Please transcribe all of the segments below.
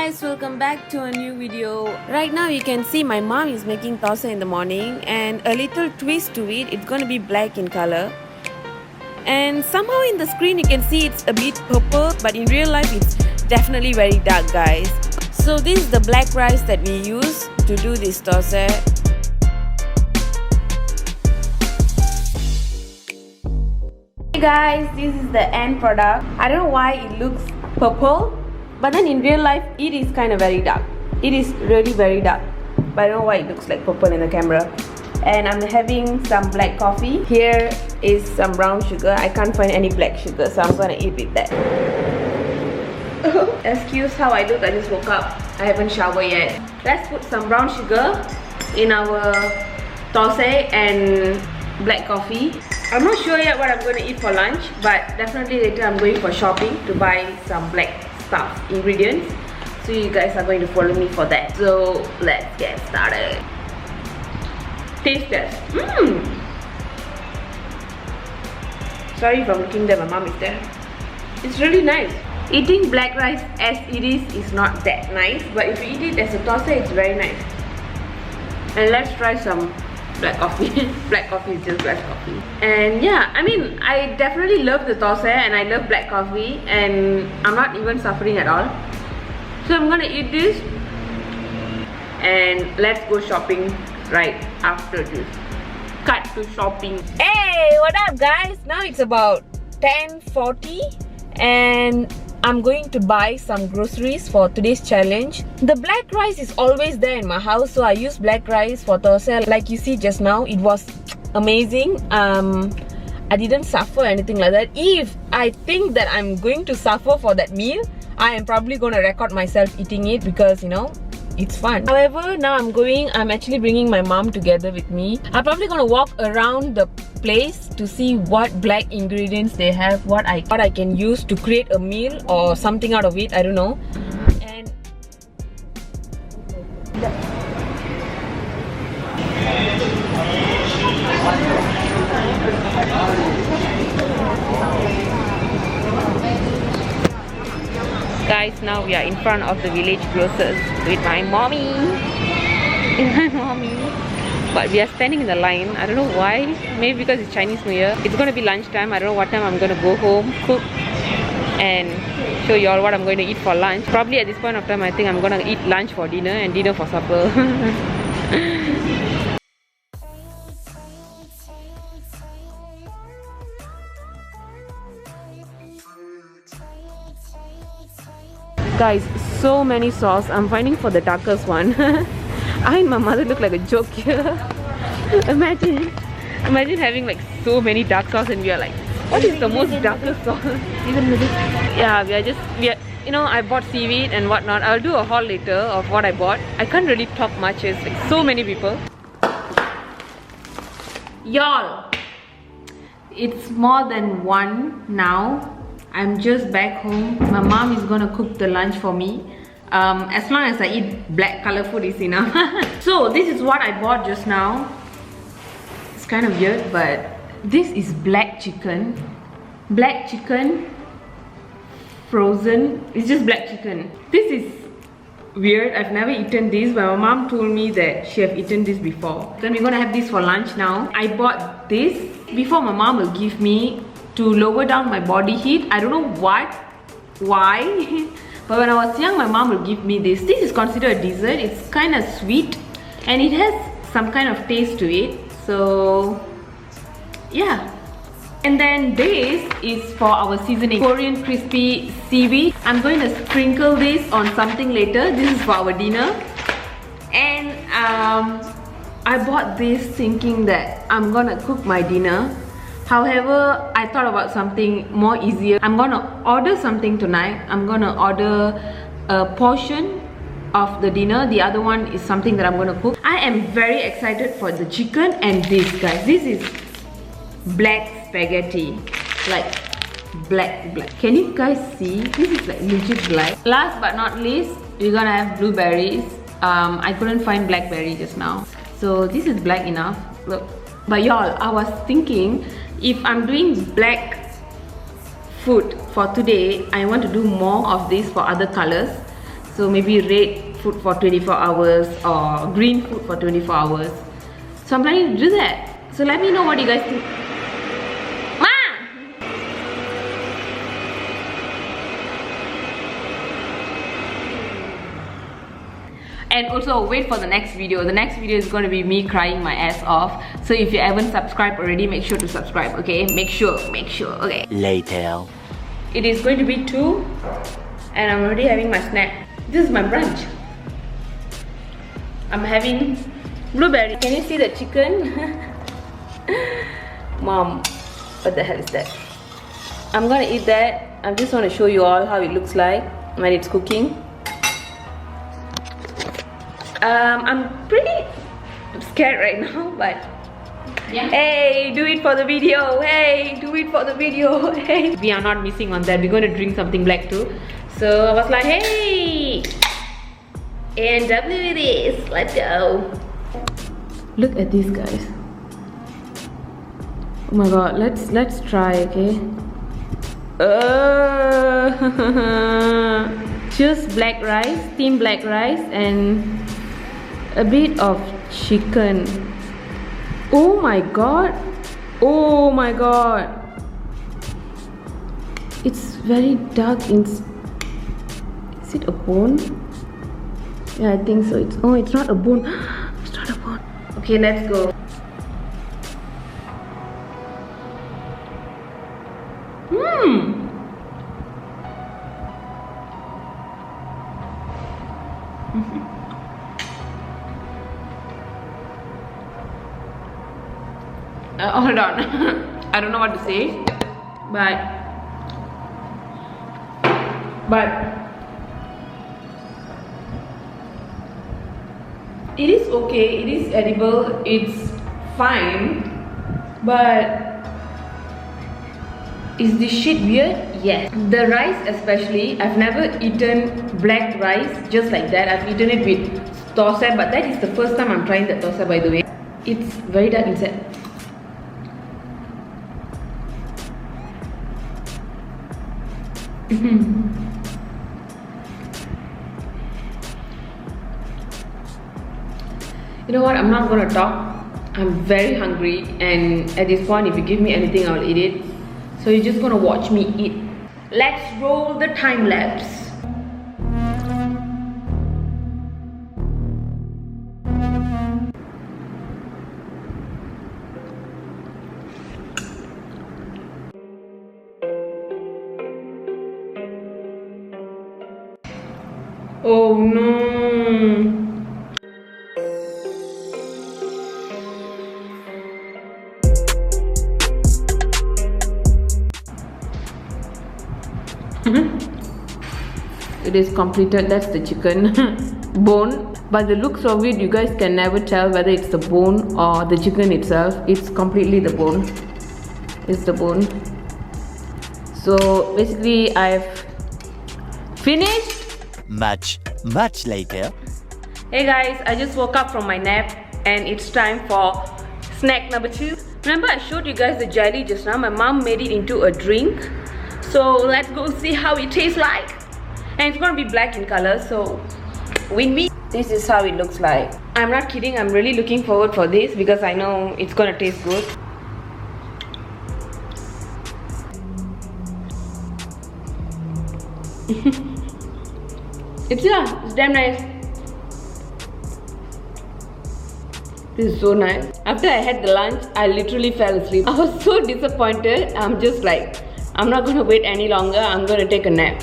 guys, welcome back to a new video. Right now you can see my mom is making thosai in the morning, and a little twist to it, it's gonna be black in color. And somehow in the screen you can see it's a bit purple, but in real life it's definitely very dark, guys. So this is the black rice that we use to do this thosai. Hey guys, this is the end product. I don't know why it looks purple, but then in real life it is kind of very dark. It is really very dark, but I don't know why it looks like purple in the camera. And I'm having some black coffee. Here is some brown sugar. I can't find any black sugar, so I'm gonna eat with that. Excuse how I look, I just woke up. I haven't showered yet. Let's put some brown sugar in our thosai and black coffee. I'm not sure yet what I'm going to eat for lunch, but definitely later I'm going for shopping to buy some black stuff, ingredients. So you guys are going to follow me for that. So let's get started. Taste test. Sorry if I'm looking there, my mom is there. It's really nice. Eating black rice as it is not that nice, but if you eat it as a thosai, it's very nice. And let's try some black coffee. Black coffee is just black coffee. And yeah, I mean, I definitely love the thosai and I love black coffee, and I'm not even suffering at all. So I'm gonna eat this and let's go shopping right after this. Cut to shopping. Hey, what up guys? Now it's about 10:40 and I'm going to buy some groceries for today's challenge. The black rice is always there in my house, so I use black rice for thosai. Like you see just now, it was amazing. I didn't suffer anything like that. If I think that I'm going to suffer for that meal, I am probably going to record myself eating it because, you know, it's fun. However, now I'm actually bringing my mom together with me. I'm probably gonna walk around the place to see what black ingredients they have, what I can use to create a meal or something out of it, I don't know. And guys, now we are in front of the village grocers with my mommy. But we are standing in the line. I don't know why. Maybe because it's Chinese New Year. It's gonna be lunchtime. I don't know what time I'm gonna go home, cook, and show you all what I'm going to eat for lunch. Probably at this point of time, I think I'm gonna eat lunch for dinner and dinner for supper. Guys, so many sauce. I'm finding for the darkest one. I and my mother look like a joke here. Imagine having like so many dark sauce and we are like, what is the most darkest sauce? Yeah, we are, you know, I bought seaweed and whatnot. I'll do a haul later of what I bought. I can't really talk much, it's like so many people. Y'all, it's more than 1 now. I'm just back home. My mom is gonna cook the lunch for me. As long as I eat black color food is enough. So this is what I bought just now. It's kind of weird, but this is black chicken. Black chicken frozen. It's just black chicken. This is weird. I've never eaten this, but my mom told me that she have eaten this before. Then we're gonna have this for lunch now. I bought this before my mom will give me to lower down my body heat. I don't know why. But when I was young, my mom will give me this. This is considered a dessert. It's kind of sweet and it has some kind of taste to it. So yeah. And then this is for our seasoning. Korean crispy seaweed. I'm going to sprinkle this on something later. This is for our dinner. And I bought this thinking that I'm gonna cook my dinner. However, I thought about something more easier. I'm gonna order something tonight. I'm gonna order a portion of the dinner. The other one is something that I'm gonna cook. I am very excited for the chicken and this, guys. This is black spaghetti. Like black. Can you guys see? This is like legit black. Last but not least, we're gonna have blueberries. I couldn't find blackberry just now. So this is black enough. Look. But y'all, I was thinking, if I'm doing black food for today, I want to do more of this for other colors. So maybe red food for 24 hours or green food for 24 hours. So I'm planning to do that. So let me know what you guys think. And also wait for the next video. The next video is going to be me crying my ass off. So if you haven't subscribed already, make sure to subscribe, okay? Make sure, okay? Later. It is going to be 2 and I'm already having my snack. This is my brunch. I'm having blueberry. Can you see the chicken? Mom, what the hell is that? I'm gonna eat that. I just want to show you all how it looks like when it's cooking. I'm pretty scared right now, but yeah. Hey, do it for the video. Hey, do it for the video. Hey, we are not missing on that. We're going to drink something black too. So I was like, hey, A&W it is. Let's go. Look at these guys. Oh my god, let's try, okay? Just black rice, steamed black rice, and a bit of chicken. Oh my god. Oh my god. It's very dark. Is it a bone? Yeah, I think so. It's not a bone. It's not a bone. Okay, let's go. Hold on. I don't know what to say, but it is okay. It is edible. It's fine, but is this shit weird? Yes. The rice especially, I've never eaten black rice just like that. I've eaten it with thosai, but that is the first time I'm trying the thosai, by the way. It's very dark inside. You know what, I'm not gonna talk. I'm very hungry, and at this point if you give me anything I'll eat it. So you're just gonna watch me eat. Let's roll the time lapse. Oh no. It is completed. That's the chicken bone. By the looks of it, you guys can never tell whether it's the bone or the chicken itself. It's completely the bone. It's the bone. So basically I've finished. Much later. Hey guys, I just woke up from my nap and it's time for snack number 2. Remember I showed you guys the jelly just now? My mom made it into a drink. So let's go see how it tastes like. And it's gonna be black in color, so win-win. This is how it looks like. I'm not kidding, I'm really looking forward for this because I know it's gonna taste good. It's damn nice. This is so nice. After I had the lunch, I literally fell asleep. I was so disappointed. I'm just like, I'm not gonna wait any longer. I'm gonna take a nap.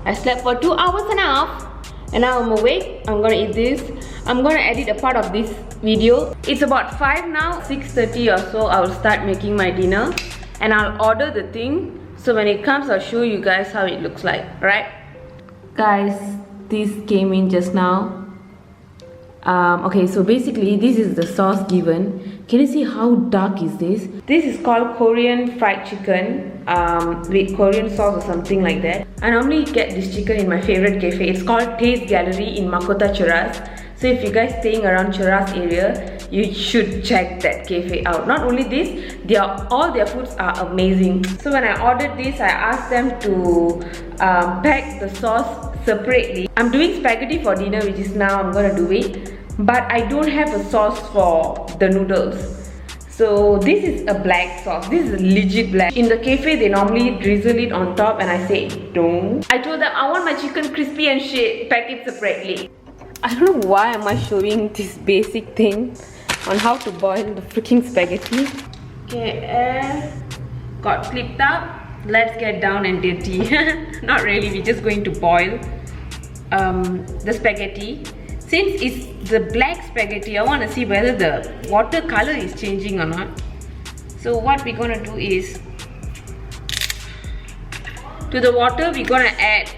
I slept for 2 hours and a half, and now I'm awake. I'm gonna eat this. I'm gonna edit a part of this video. It's about 5 now, 6:30 or so. I will start making my dinner, and I'll order the thing. So when it comes, I'll show you guys how it looks like. Right, guys? This came in just now. Okay, so basically this is the sauce given. Can you see how dark is this? This is called Korean fried chicken with Korean sauce or something like that. I normally get this chicken in my favorite cafe. It's called Taste Gallery in Makota, Cheras. So if you guys staying around Cheras area, you should check that cafe out. Not only this, all their foods are amazing. So when I ordered this, I asked them to pack the sauce separately. I'm doing spaghetti for dinner, which is now I'm gonna do it. But I don't have a sauce for the noodles. So this is a black sauce. This is legit black. In the cafe, they normally drizzle it on top and I say, don't. I told them I want my chicken crispy and shit, pack it separately. I don't know why am I showing this basic thing on how to boil the freaking spaghetti. Okay, air got clipped up. Let's get down and dirty. Not really, we're just going to boil the spaghetti. Since it's the black spaghetti, I want to see whether the water color is changing or not. So what we're gonna do is, to the water we're gonna add,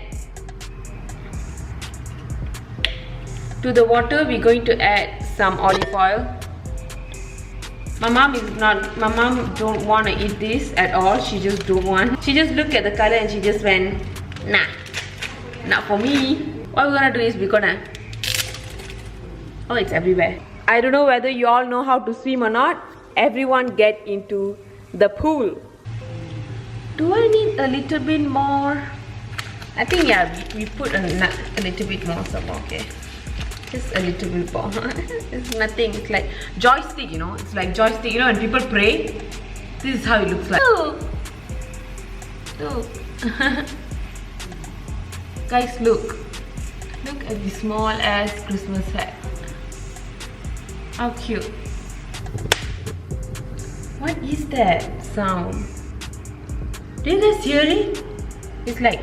some olive oil. My mom don't want to eat this at all. She just don't want. She just looked at the color and she just went, nah, not for me. What we're gonna do is we're gonna, oh, it's everywhere. I don't know whether you all know how to swim or not. Everyone get into the pool. Do I need a little bit more? I think yeah, we put a little bit more some, okay. Just a little bit more. It's nothing. It's like joystick, you know. It's like joystick. You know when people pray, this is how it looks like. Guys, look at the small ass Christmas hat. How cute. What is that sound? Do you guys hear it? It's like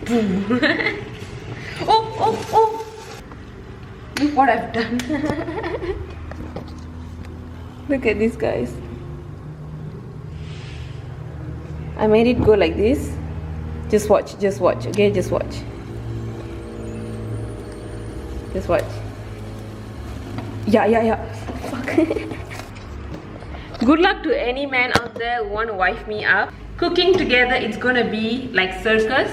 boom. oh. Look what I've done. Look at this, guys. I made it go like this. Just watch, okay? Just watch. Just watch. Yeah. Fuck. Good luck to any man out there who want to wife me up. Cooking together, it's gonna be like circus.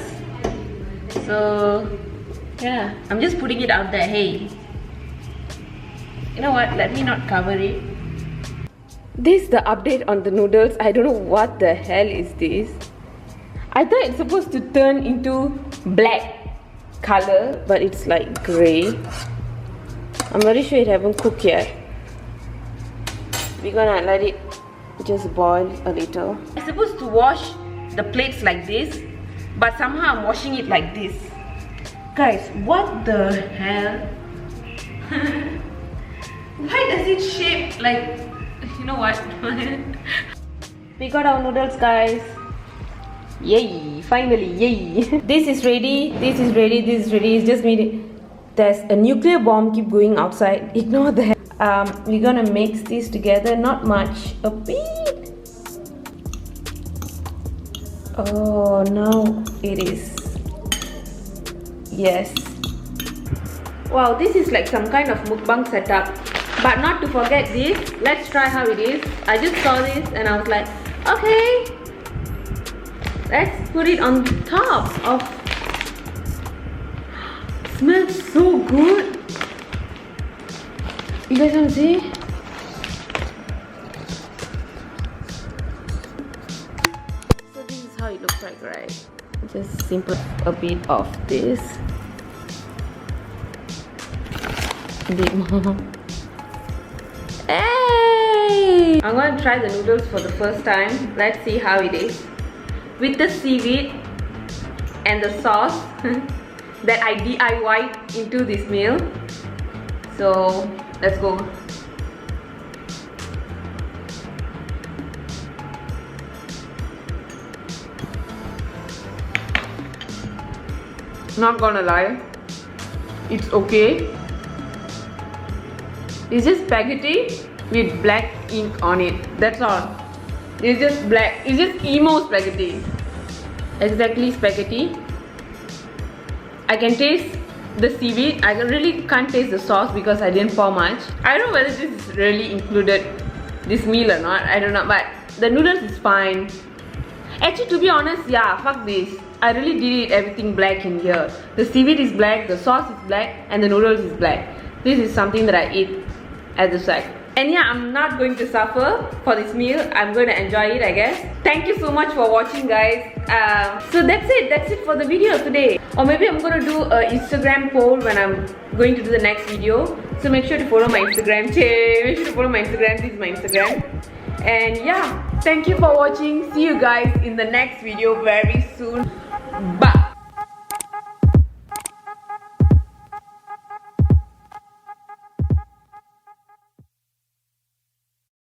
So, yeah. I'm just putting it out there. Hey. You know what? Let me not cover it. This is the update on the noodles. I don't know what the hell is this. I thought it's supposed to turn into black color, but it's like grey. I'm very sure it haven't cooked yet. We're gonna let it just boil a little. I'm supposed to wash the plates like this, but somehow I'm washing it like this. Guys, what the hell? Why does it shape like, you know what? We got our noodles, guys. Yay, finally, yay. This is ready, this is ready, this is ready. It's just made. There's a nuclear bomb keep going outside. Ignore that. We're gonna mix this together, not much, a bit. Oh, now it is. Yes. Wow, this is like some kind of mukbang setup. But not to forget this, let's try how it is. I just saw this and I was like, okay, let's put it on top of. Smells so good. You guys want to see? So this is how it looks like, right? Just simple a bit of this. A bit more. Hey! I'm going to try the noodles for the first time. Let's see how it is. With the seaweed and the sauce that I DIY'd into this meal. So let's go. Not gonna lie, it's okay. It's just spaghetti with black ink on it. That's all. It's just black. It's just emo spaghetti. Exactly spaghetti. I can taste the seaweed. I really can't taste the sauce because I didn't pour much. I don't know whether this is really included this meal or not. I don't know, but the noodles is fine. Actually, to be honest, yeah, fuck this. I really did it everything black in here. The seaweed is black, the sauce is black, and the noodles is black. This is something that I eat at the side. And yeah, I'm not going to suffer for this meal. I'm going to enjoy it, I guess. Thank you so much for watching, guys. So that's it for the video today. Or maybe I'm going to do an Instagram poll when I'm going to do the next video. So make sure to follow my Instagram. Make sure to follow my Instagram. This is my Instagram. And yeah, thank you for watching. See you guys in the next video very soon. Bye.